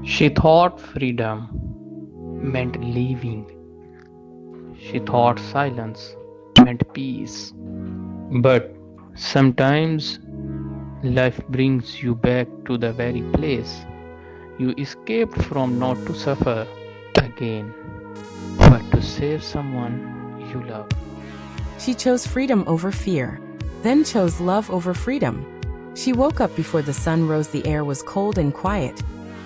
She thought freedom meant leaving. She thought silence meant peace. But sometimes life brings you back to the very place you escaped from, not to suffer again, but to save someone you love. She chose freedom over fear, then chose love over freedom. She woke up before the sun rose, the air was cold and quiet.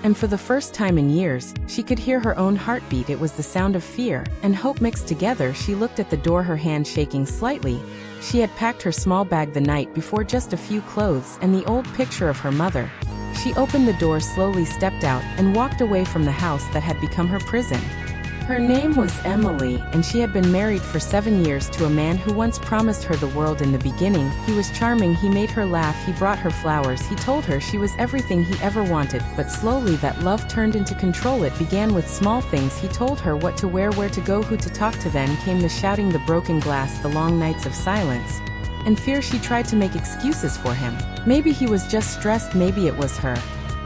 And for the first time in years, she could hear her own heartbeat. It was the sound of fear and hope mixed together. She looked at the door, her hand shaking slightly. She had packed her small bag the night before, just a few clothes and the old picture of her mother. She opened the door slowly, stepped out, and walked away from the house that had become her prison. Her name was Emily, and she had been married for 7 years to a man who once promised her the world. In the beginning, he was charming, he made her laugh, he brought her flowers, he told her she was everything he ever wanted. But slowly that love turned into control. It began with small things. He told her what to wear, where to go, who to talk to. Then came the shouting, the broken glass, the long nights of silence and fear. She tried to make excuses for him. Maybe he was just stressed, maybe it was her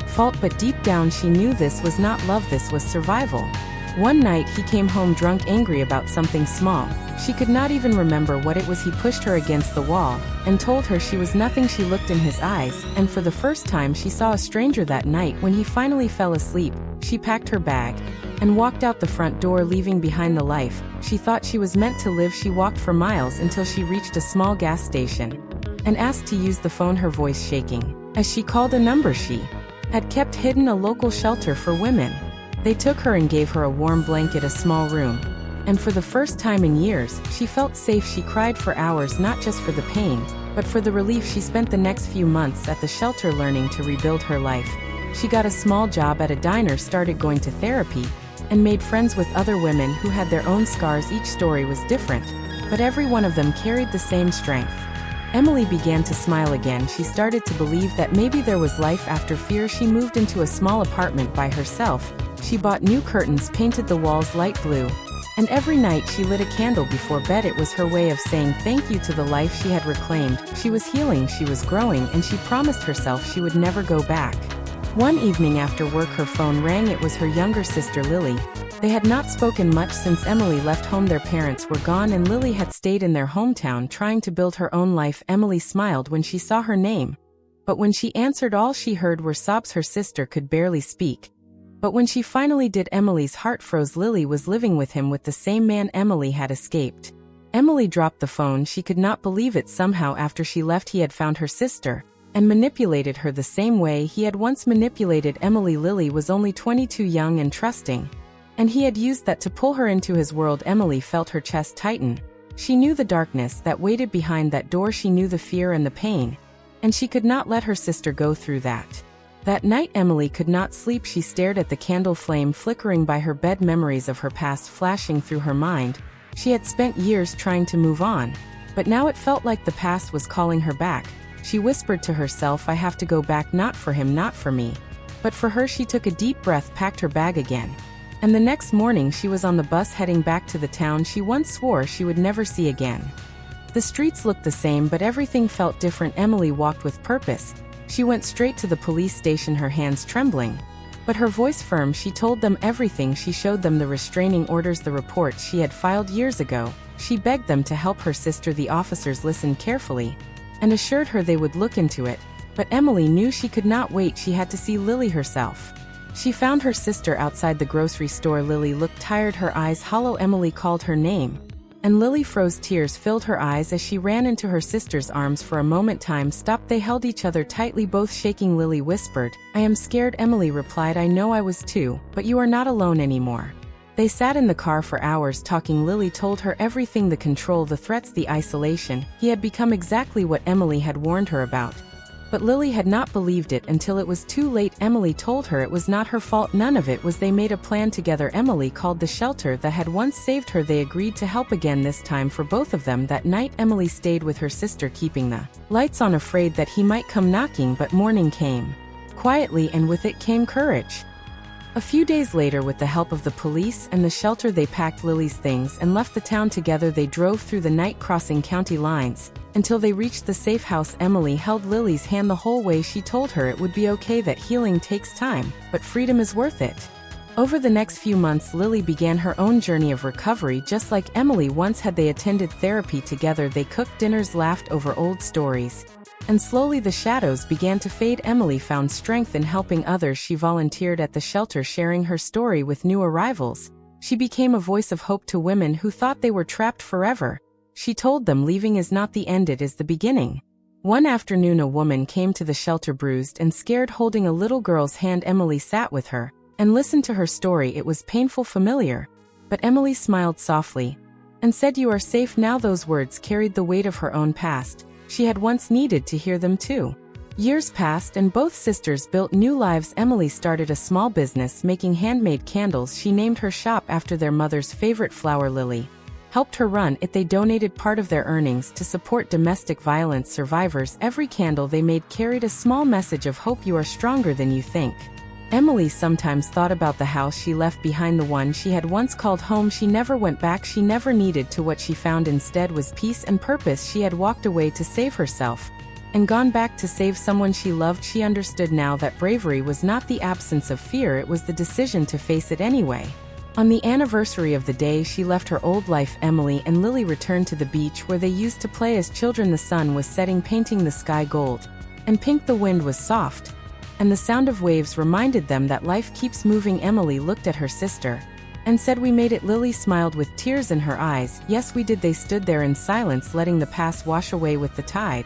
fault, but deep down she knew this was not love, this was survival. One night he came home drunk, angry about something small. She could not even remember what it was. He pushed her against the wall and told her she was nothing. She looked in his eyes, and for the first time she saw a stranger. That night, when he finally fell asleep, she packed her bag and walked out the front door, leaving behind the life she thought she was meant to live. She walked for miles until she reached a small gas station and asked to use the phone, her voice shaking as she called a number she had kept hidden, a local shelter for women. They took her and gave her a warm blanket, a small room. And for the first time in years, she felt safe. She cried for hours, not just for the pain, but for the relief. She spent the next few months at the shelter learning to rebuild her life. She got a small job at a diner, started going to therapy, and made friends with other women who had their own scars. Each story was different, but every one of them carried the same strength. Emily began to smile again. She started to believe that maybe there was life after fear. She moved into a small apartment by herself. She bought new curtains, painted the walls light blue, and every night she lit a candle before bed. It was her way of saying thank you to the life she had reclaimed. She was healing, she was growing, and she promised herself she would never go back. One evening after work, her phone rang. It was her younger sister, Lily. They had not spoken much since Emily left home. Their parents were gone, and Lily had stayed in their hometown trying to build her own life. Emily smiled when she saw her name, but when she answered, all she heard were sobs. Her sister could barely speak. But when she finally did, Emily's heart froze. Lily was living with him, with the same man Emily had escaped. Emily dropped the phone. She could not believe it. Somehow after she left, he had found her sister and manipulated her the same way he had once manipulated Emily. Lily was only 22, young and trusting, and he had used that to pull her into his world. Emily felt her chest tighten. She knew the darkness that waited behind that door. She knew the fear and the pain, and she could not let her sister go through that. That night Emily could not sleep. She stared at the candle flame flickering by her bed, memories of her past flashing through her mind. She had spent years trying to move on, but now it felt like the past was calling her back. She whispered to herself, I have to go back, not for him, not for me, but for her. She took a deep breath, packed her bag again, and the next morning she was on the bus heading back to the town she once swore she would never see again. The streets looked the same, but everything felt different. Emily walked with purpose. She went straight to the police station, her hands trembling, but her voice firm. She told them everything. She showed them the restraining orders, the reports she had filed years ago. She begged them to help her sister. The officers listened carefully and assured her they would look into it. But Emily knew she could not wait. She had to see Lily herself. She found her sister outside the grocery store. Lily looked tired, her eyes hollow. Emily called her name, and Lily froze. Tears filled her eyes as she ran into her sister's arms. For a moment time stopped. They held each other tightly, both shaking. Lily whispered, I am scared. Emily replied, I know I was too, but you are not alone anymore. They sat in the car for hours talking. Lily told her everything, the control, the threats, the isolation. He had become exactly what Emily had warned her about. But Lily had not believed it until it was too late. Emily told her it was not her fault. None of it was. They made a plan together. Emily called the shelter that had once saved her. They agreed to help again, this time for both of them. That night Emily stayed with her sister, keeping the lights on, afraid that he might come knocking. But morning came quietly, and with it came courage. A few days later, with the help of the police and the shelter, they packed Lily's things and left the town together. They drove through the night, crossing county lines, until they reached the safe house. Emily held Lily's hand the whole way. She told her it would be okay, that healing takes time, but freedom is worth it. Over the next few months, Lily began her own journey of recovery, just like Emily once had. They attended therapy together, they cooked dinners, laughed over old stories. And slowly the shadows began to fade. Emily found strength in helping others. She volunteered at the shelter, sharing her story with new arrivals. She became a voice of hope to women who thought they were trapped forever. She told them leaving is not the end, it is the beginning. One afternoon, a woman came to the shelter, bruised and scared, holding a little girl's hand. Emily sat with her and listened to her story. It was painful, familiar. But Emily smiled softly and said, "You are safe now." Those words carried the weight of her own past. She had once needed to hear them too. Years passed and both sisters built new lives. Emily started a small business making handmade candles. She named her shop after their mother's favorite flower, Lily. Helped her run it. They donated part of their earnings to support domestic violence survivors. Every candle they made carried a small message of hope. You are stronger than you think. Emily sometimes thought about the house she left behind, the one she had once called home. She never went back. She never needed to. What she found instead was peace and purpose. She had walked away to save herself and gone back to save someone she loved. She understood now that bravery was not the absence of fear, it was the decision to face it anyway. On the anniversary of the day she left her old life, Emily and Lily returned to the beach where they used to play as children. The sun was setting, painting the sky gold and pink. The wind was soft, and the sound of waves reminded them that life keeps moving. Emily looked at her sister and said, "We made it." Lily smiled with tears in her eyes. "Yes, we did." They stood there in silence, letting the past wash away with the tide.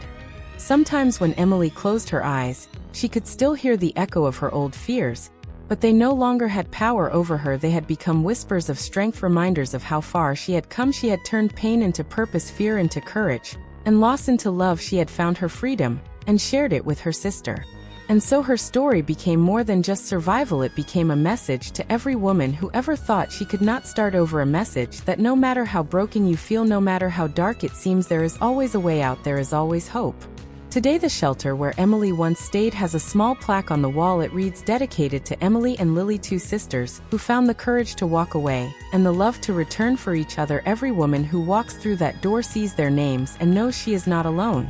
Sometimes when Emily closed her eyes, she could still hear the echo of her old fears, but they no longer had power over her. They had become whispers of strength, reminders of how far she had come. She had turned pain into purpose, fear into courage, and loss into love. She had found her freedom and shared it with her sister. And so her story became more than just survival. It became a message to every woman who ever thought she could not start over. A message that no matter how broken you feel, no matter how dark it seems, there is always a way out. There is always hope. Today, the shelter where Emily once stayed has a small plaque on the wall. It reads, "Dedicated to Emily and Lily, two sisters who found the courage to walk away and the love to return for each other." Every woman who walks through that door sees their names and knows she is not alone.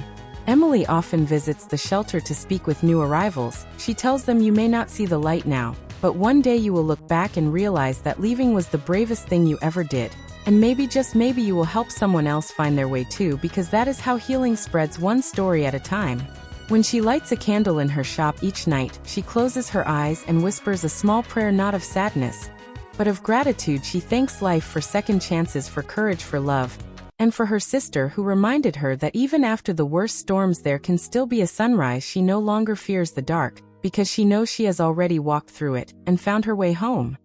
Emily often visits the shelter to speak with new arrivals. She tells them, "You may not see the light now, but one day you will look back and realize that leaving was the bravest thing you ever did. And maybe, just maybe, you will help someone else find their way too, because that is how healing spreads, one story at a time." When she lights a candle in her shop each night, she closes her eyes and whispers a small prayer, not of sadness, but of gratitude. She thanks life for second chances, for courage, for love, and for her sister who reminded her that even after the worst storms there can still be a sunrise. She no longer fears the dark, because she knows she has already walked through it and found her way home.